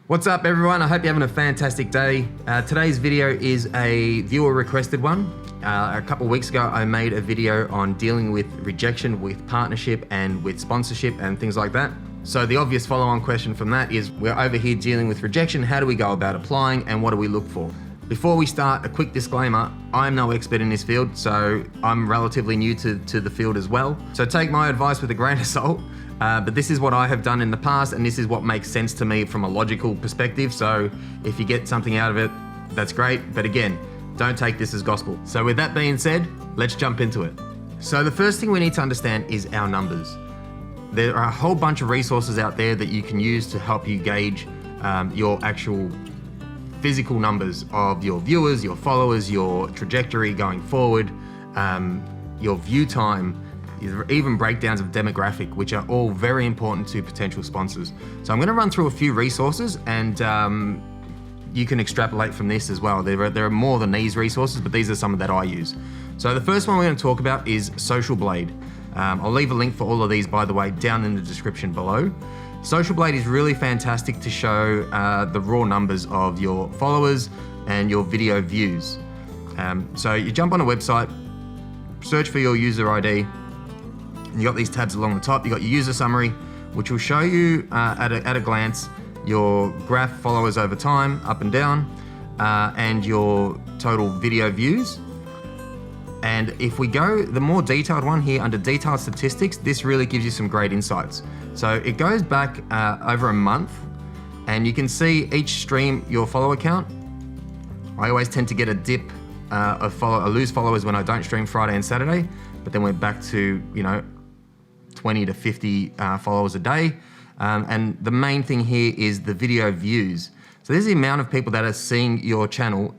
What's up everyone? I hope you're having a fantastic day. Today's video is a viewer requested one. A couple of weeks ago I made a video on dealing with rejection with partnership and with sponsorship and things like that. So the obvious follow-on question from that is, we're over here dealing with rejection, how do we go about applying and what do we look for? Before we start, a quick disclaimer, I'm no expert in this field, so I'm relatively new to the field as well. So take my advice with a grain of salt. But this is what I have done in the past, and this is what makes sense to me from a logical perspective. So if you get something out of it, that's great. But again, don't take this as gospel. So with that being said, let's jump into it. So the first thing we need to understand is our numbers. There are a whole bunch of resources out there that you can use to help you gauge your actual physical numbers of your viewers, your followers, your trajectory going forward, your view time, even breakdowns of demographic, which are all very important to potential sponsors. So I'm going to run through a few resources, and you can extrapolate from this as well. There are more than these resources, but these are some that I use. So the first one we're going to talk about is Social Blade. I'll leave a link for all of these, by the way, down in the description below. Social Blade is really fantastic to show the raw numbers of your followers and your video views. So you jump on a website, search for your user ID, and you got these tabs along the top. You got your user summary, which will show you at a glance your graph followers over time, up and down, and your total video views. And if we go the more detailed one here under detailed statistics, this really gives you some great insights. So it goes back over a month, and you can see each stream your follower count. I always tend to get a dip I lose followers when I don't stream Friday and Saturday, but then we're back to 20 to 50 followers a day. And the main thing here is the video views. So this is the amount of people that are seeing your channel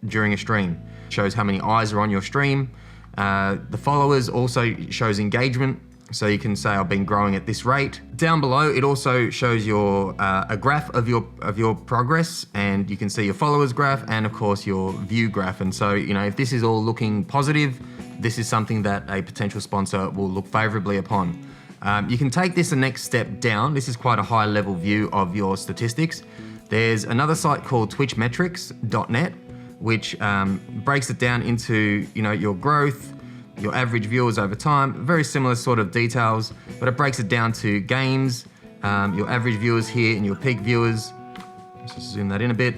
during a stream. It shows how many eyes are on your stream. The followers also shows engagement. So you can say I've been growing at this rate. Down below, it also shows your a graph of your progress, and you can see your followers graph and of course your view graph. And so if this is all looking positive, this is something that a potential sponsor will look favorably upon. You can take this a next step down. This is quite a high level view of your statistics. There's another site called twitchmetrics.net, which breaks it down into your growth, your average viewers over time, very similar sort of details, but it breaks it down to games, your average viewers here and your peak viewers. Let's just zoom that in a bit.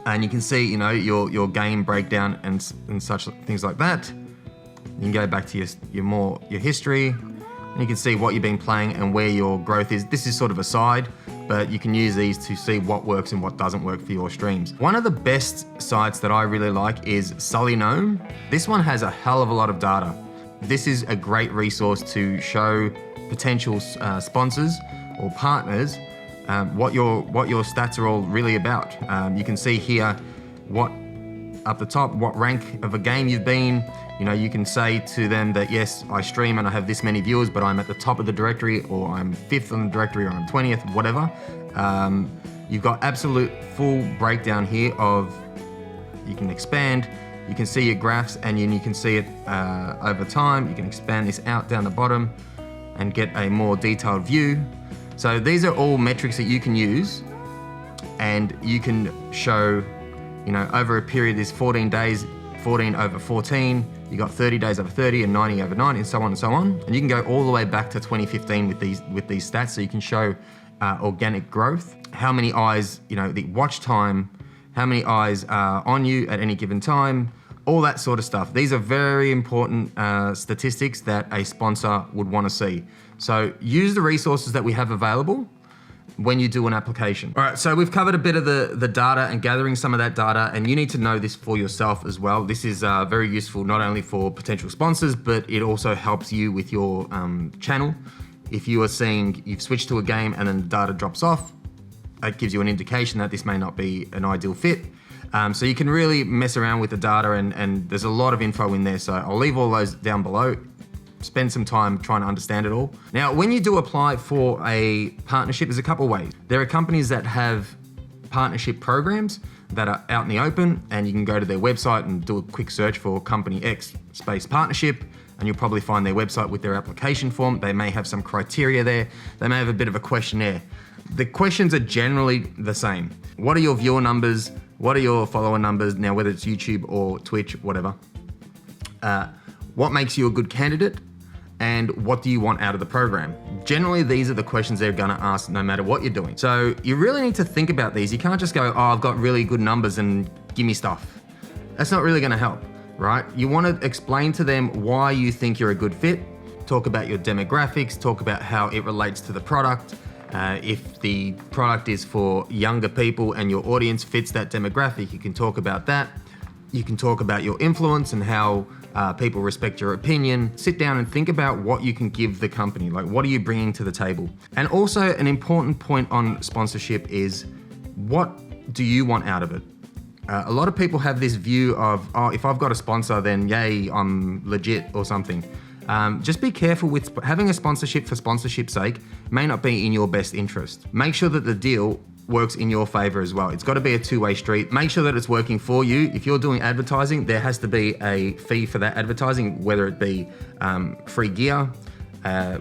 And you can see, your game breakdown and such things like that. You can go back to your history, and you can see what you've been playing and where your growth is. This is sort of a side, but you can use these to see what works and what doesn't work for your streams. One of the best sites that I really like is Sully Gnome. This one has a hell of a lot of data. This is a great resource to show potential sponsors or partners what your stats are all really about. You can see here up the top, what rank of a game you've been. You can say to them that yes, I stream and I have this many viewers, but I'm at the top of the directory, or I'm 5th on the directory, or I'm 20th, whatever. You've got absolute full breakdown here of, you can expand, you can see your graphs, and you can see it over time. You can expand this out down the bottom and get a more detailed view. So these are all metrics that you can use, and you can show, over a period, there's 14 days, 14 over 14, you got 30 days over 30 and 90 over 90 and so on and so on. And you can go all the way back to 2015 with these stats, so you can show organic growth, how many eyes, the watch time, how many eyes are on you at any given time, all that sort of stuff. These are very important statistics that a sponsor would want to see. So use the resources that we have available when you do an application. All right, so we've covered a bit of the data and gathering some of that data, and you need to know this for yourself as well. This is very useful not only for potential sponsors, but it also helps you with your channel. If you are seeing you've switched to a game and then the data drops off, it gives you an indication that this may not be an ideal fit. So you can really mess around with the data, and there's a lot of info in there. So I'll leave all those down below. Spend some time trying to understand it all. Now, when you do apply for a partnership, there's a couple ways. There are companies that have partnership programs that are out in the open, and you can go to their website and do a quick search for company X space partnership. and you'll probably find their website with their application form. They may have some criteria there. They may have a bit of a questionnaire. The questions are generally the same. What are your viewer numbers? What are your follower numbers? Now, whether it's YouTube or Twitch, whatever. What makes you a good candidate? And what do you want out of the program? Generally, these are the questions they're gonna ask no matter what you're doing. So you really need to think about these. You can't just go, oh, I've got really good numbers and give me stuff. That's not really gonna help, right? You wanna explain to them why you think you're a good fit, talk about your demographics, talk about how it relates to the product. If the product is for younger people and your audience fits that demographic, you can talk about that. You can talk about your influence and how people respect your opinion. Sit down and think about what you can give the company. Like, what are you bringing to the table? And also an important point on sponsorship is, what do you want out of it? A lot of people have this view of, oh, if I've got a sponsor, then yay, I'm legit or something. Just be careful with having a sponsorship for sponsorship's sake may not be in your best interest. Make sure that the deal works in your favor as well. It's got to be a two-way street. Make sure that it's working for you. If you're doing advertising, there has to be a fee for that advertising, whether it be free gear,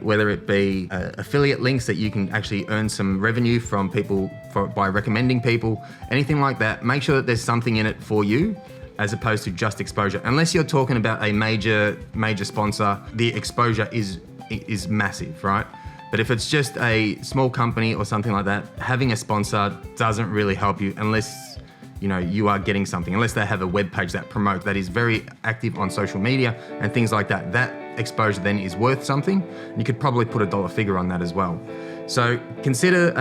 whether it be affiliate links that you can actually earn some revenue from people by recommending people, anything like that. Make sure that there's something in it for you, as opposed to just exposure. Unless you're talking about a major sponsor, the exposure is massive, right? But if it's just a small company or something like that, having a sponsor doesn't really help you unless you are getting something, unless they have a web page that is very active on social media and things like that. That exposure then is worth something. You could probably put a dollar figure on that as well. So consider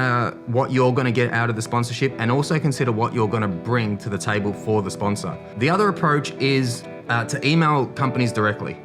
what you're going to get out of the sponsorship, and also consider what you're going to bring to the table for the sponsor. The other approach is to email companies directly.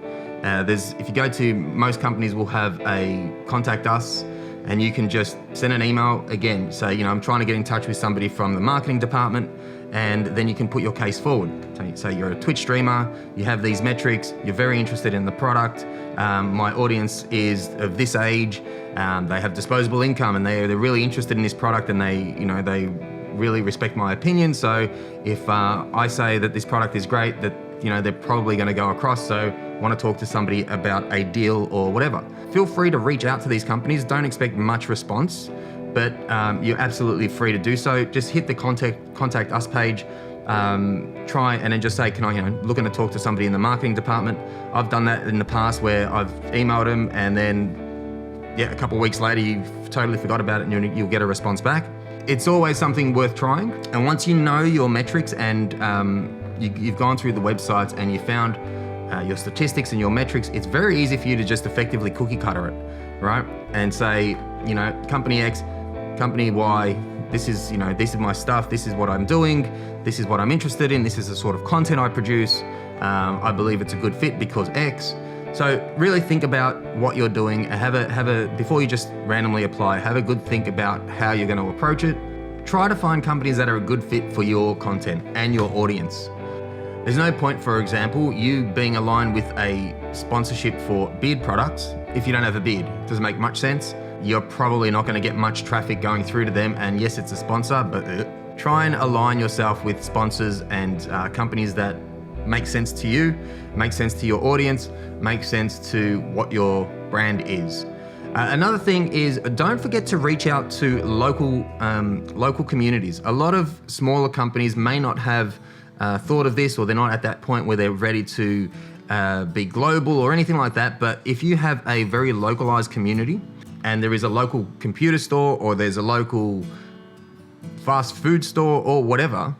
If you go to, most companies will have a contact us, and you can just send an email, again, say, I'm trying to get in touch with somebody from the marketing department, and then you can put your case forward. Say you're a Twitch streamer, you have these metrics, you're very interested in the product, my audience is of this age, they have disposable income, and they're really interested in this product, and they really respect my opinion. So if I say that this product is great, that they're probably going to go across, so want to talk to somebody about a deal or whatever. Feel free to reach out to these companies. Don't expect much response, but you're absolutely free to do so. Just hit the contact us page, try and then just say, can I, looking to talk to somebody in the marketing department. I've done that in the past where I've emailed them, and then a couple of weeks later, you've totally forgot about it, and you'll get a response back. It's always something worth trying. And once you know your metrics and you've gone through the websites and you found your statistics and your metrics, it's very easy for you to just effectively cookie cutter it, right? And say, company X, company Y, this is my stuff, this is what I'm doing, this is what I'm interested in, this is the sort of content I produce, I believe it's a good fit because X. So really think about what you're doing, before you just randomly apply, have a good think about how you're going to approach it. Try to find companies that are a good fit for your content and your audience. There's no point, for example, you being aligned with a sponsorship for beard products if you don't have a beard. It doesn't make much sense. You're probably not going to get much traffic going through to them, and yes, it's a sponsor, but try and align yourself with sponsors and companies that make sense to you, make sense to your audience, make sense to what your brand is. Another thing is, don't forget to reach out to local communities. A lot of smaller companies may not have thought of this, or they're not at that point where they're ready to be global or anything like that. But if you have a very localized community, and there is a local computer store, or there's a local fast food store or whatever,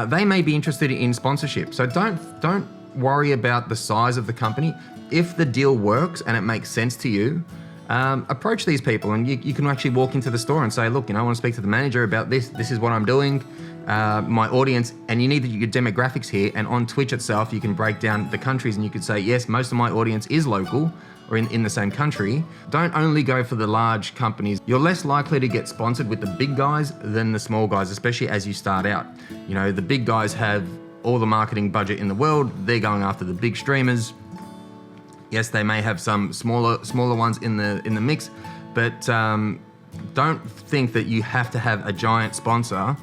they may be interested in sponsorship. So don't worry about the size of the company. If the deal works and it makes sense to you, approach these people, and you can actually walk into the store and say, look, I want to speak to the manager about this. This is what I'm doing. My audience, and you need your demographics here. And on Twitch itself, you can break down the countries, and you could say, yes, most of my audience is local or in the same country. Don't only go for the large companies. You're less likely to get sponsored with the big guys than the small guys, especially as you start out. The big guys have all the marketing budget in the world. They're going after the big streamers. Yes, they may have some smaller ones in the mix, but don't think that you have to have a giant sponsor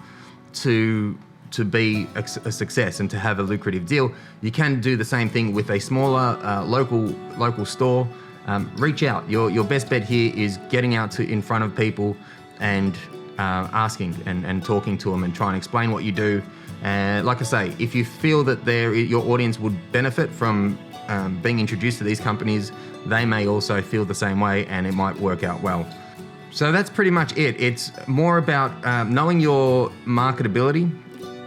to to be a success and to have a lucrative deal, you can do the same thing with a smaller local store. Reach out. Your best bet here is getting out in front of people and asking and talking to them and try and explain what you do. And like I say, if you feel that your audience would benefit from being introduced to these companies, they may also feel the same way, and it might work out well. So that's pretty much it. It's more about knowing your marketability,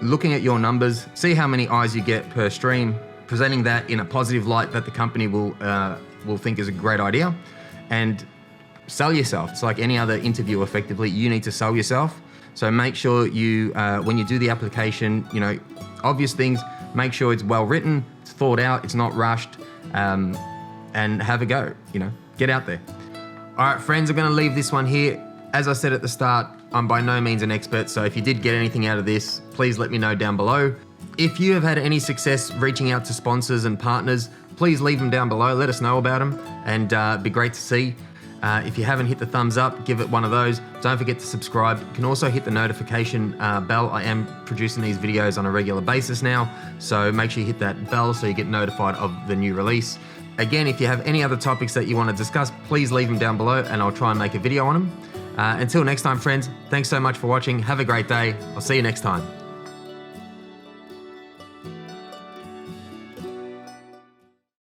looking at your numbers, see how many eyes you get per stream, presenting that in a positive light that the company will think is a great idea, and sell yourself. It's like any other interview effectively. You need to sell yourself. So make sure you, when you do the application, obvious things, make sure it's well written, it's thought out, it's not rushed, and have a go, get out there. All right, friends, I'm gonna leave this one here. As I said at the start, I'm by no means an expert, so if you did get anything out of this, please let me know down below. If you have had any success reaching out to sponsors and partners, please leave them down below, let us know about them, and it'd be great to see. If you haven't hit the thumbs up, give it one of those. Don't forget to subscribe. You can also hit the notification bell. I am producing these videos on a regular basis now, so make sure you hit that bell so you get notified of the new release. Again, if you have any other topics that you want to discuss, please leave them down below and I'll try and make a video on them. Until next time, friends, thanks so much for watching. Have a great day. I'll see you next time.